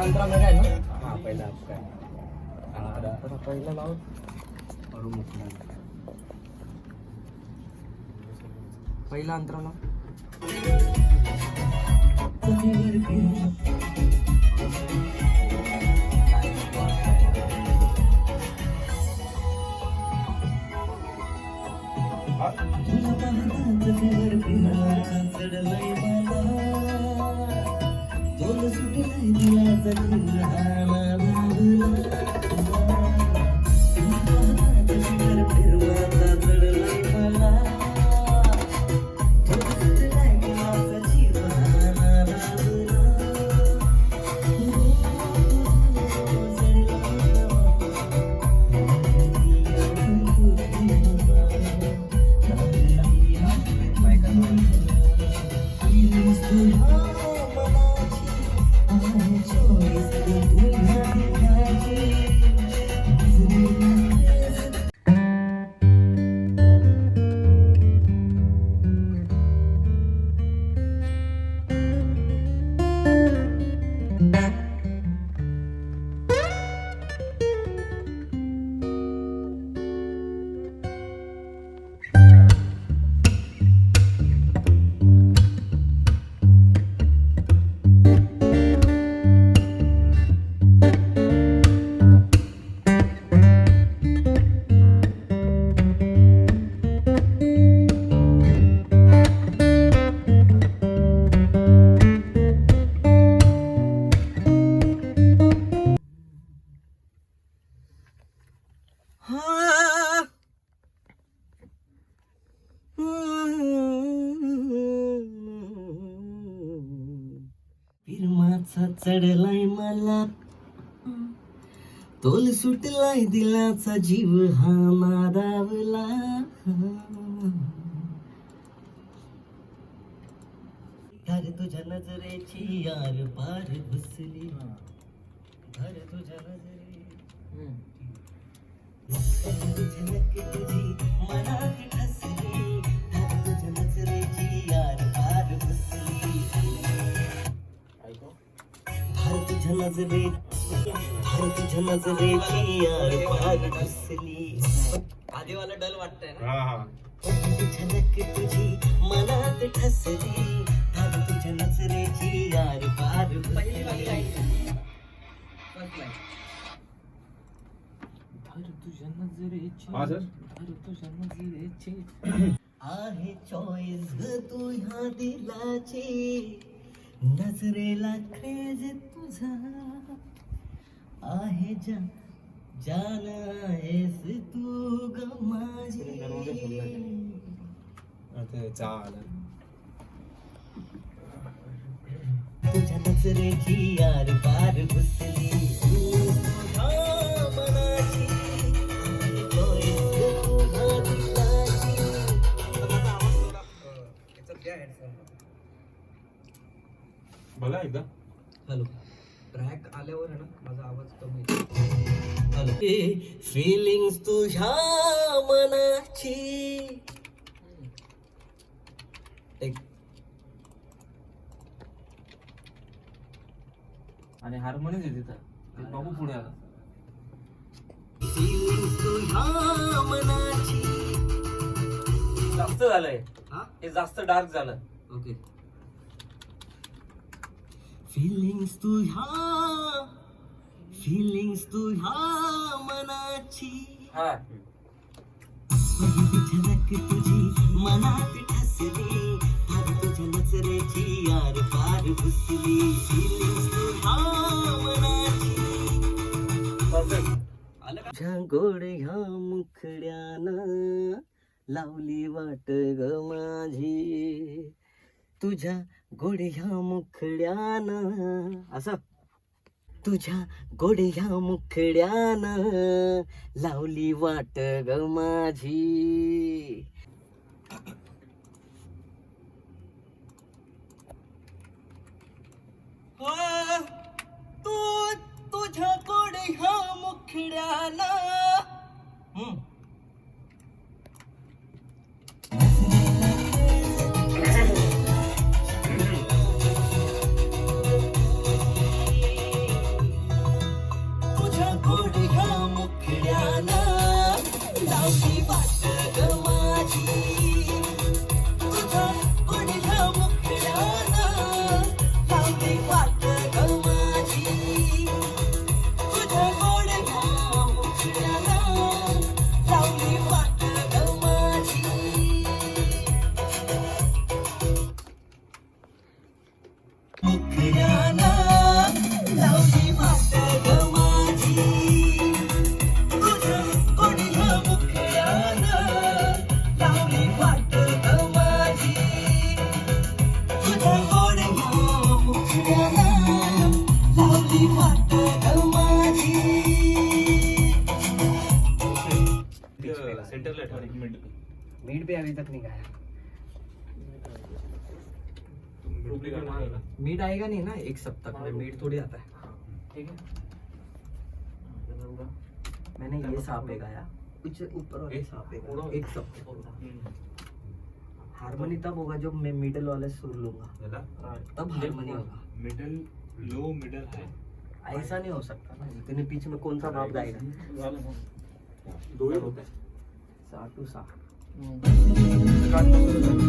अंतरा मेरा है ना. हा पहिला आपका आहे. तर पहिला लाव. और मुखडा. पहिला अंतरा लाव. फिरमाचा चढलाय मला तोल सुटलाय दिलाचा जीव हा नादावला घर तुझ्या नजरेची यार पार घुसली घर तुझ्या नजरे झलक तुझी मनात ठसली घर तुझ्या नजरेची यार पार घुसली तुझ्या नजरेची यार पार घुसली आधीवाला डल वाटतंय ना झलक तुझी मनात ठसली धार तुझ्या नजरेची यार पार घुसली धार तुझ्या नजरेची धार तुझ्या नजरेची आहे चॉईस तुझ्या दिलाची नजरेला क्रेज तुझा आहे जान आहेस तू ग माझी तुझ्या नजरेची यार पार घुसली तुझ्या मनाची तुझ्या दिलाची बोला एकदा. हॅलो. ट्रॅक आल्यावर आहे ना माझा आवाज कमी हॅलो. फीलिंग्स तुझ्या मनाची एक आणि हार्मोनियम आहे तिथं. ते बाबू पुढे आला. फीलिंग्स तुझ्या मनाची जास्त झालंय हे जास्त डार्क झालं. ओके. फीलिंग्स तुझ्या मनाची हा झलक तुझी मनात ठसली धार तुझ्या नजरेची यार पार घुसली फीलिंग्स तुझ्या मनाची तुझ्या गोड्या मुखड्यानं लावली वाट ग माझी तुझ्या गोड्या मुखड्यानं असं तुझ्या गोड्या मुखड्यानं लावली वाट ग माझी तू तुझ्या गोड्या मुखड्यानं अभी तक नहीं गाया। डुप्लीकेट मारेगा मीट आएगा नहीं ना एक सप्ताह में, मीट थोड़ी आता है। ठीक है, मैंने ये सांप पे गाया, कुछ ऊपर वाले सांप पे गाया, एक सप्ताह। हारमोनी तब होगा जब मैं मिडल वाले सुर लूंगा, तब हारमोनी होगा। मिडल लो मिडल हाई ऐसा नहीं हो सकता ना, इतने बीच में कौन सा बाप गाएगा? दो ही होते हैं सा टू सा,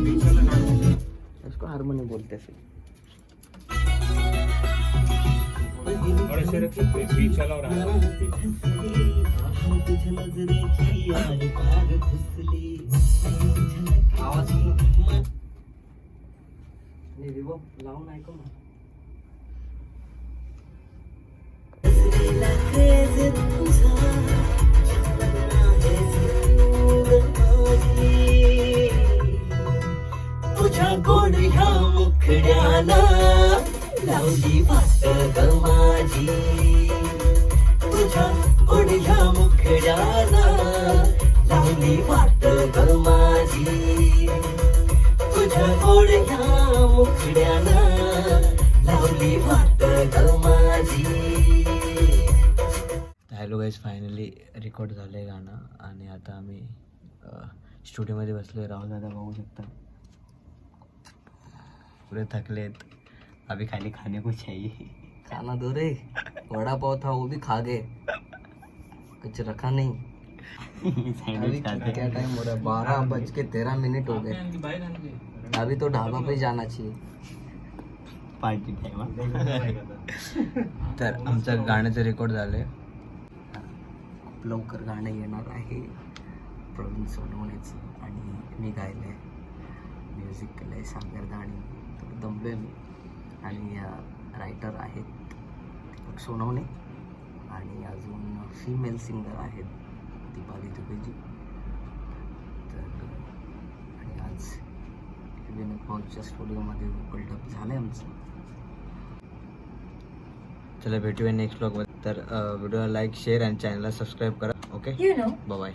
बीच वाला गाना इसको हारमोनी बोलते हैं। और ऐसे रख सकते हैं बीच वाला और आगे। आवाज नाही विवो लावून ऐकू ना. तुझ्या गोड ह्या मुखड्याला लावली वाट ग माझी, तुझ्या गोड ह्या मुखड्याला लावली वाट ग माझी, तुझ्या गोड ह्या मुखड्याला लावली वाट ग माझी. हॅलो गाईज, फायनली रेकॉर्ड झालं आहे गाणं आणि आता आम्ही स्टुडिओमध्ये बसलो आहे. राहुल दादा बघू शकता पुरे थकलेत. अभी खाली खाने को चाहिए. खाना दो रे, वड़ा पाव था वो भी खा गए, कुछ रखा नहीं. अभी सैंडविच खाते क्या टाइम हो रहा है? 12:13 हो गए. अभी तो ढाबा पे जाना चाहिए. Party time. तर आमचं गाण्याचं रेकॉर्ड झालं आहे. खूप लवकर गाणं येणार आहे प्रवीण सोनवणेचं आणि मी गायलं आहे. म्युझिक केलं आहे सागर दाणी. तर दमलोय मी. आणि रायटर आहेत दीपक सोनवणे आणि अजून फिमेल सिंगर आहेत दीपाली दुबेजी. तर आणि आज विनोद भाऊच्या स्टुडिओमध्ये वोकल डब झालं आहे आमचं. चला भेटूया नेक्स्ट ब्लॉगमध्ये. तर व्हिडिओला लाईक शेअर आणि चॅनलला सबस्क्राईब करा. Okay, bye.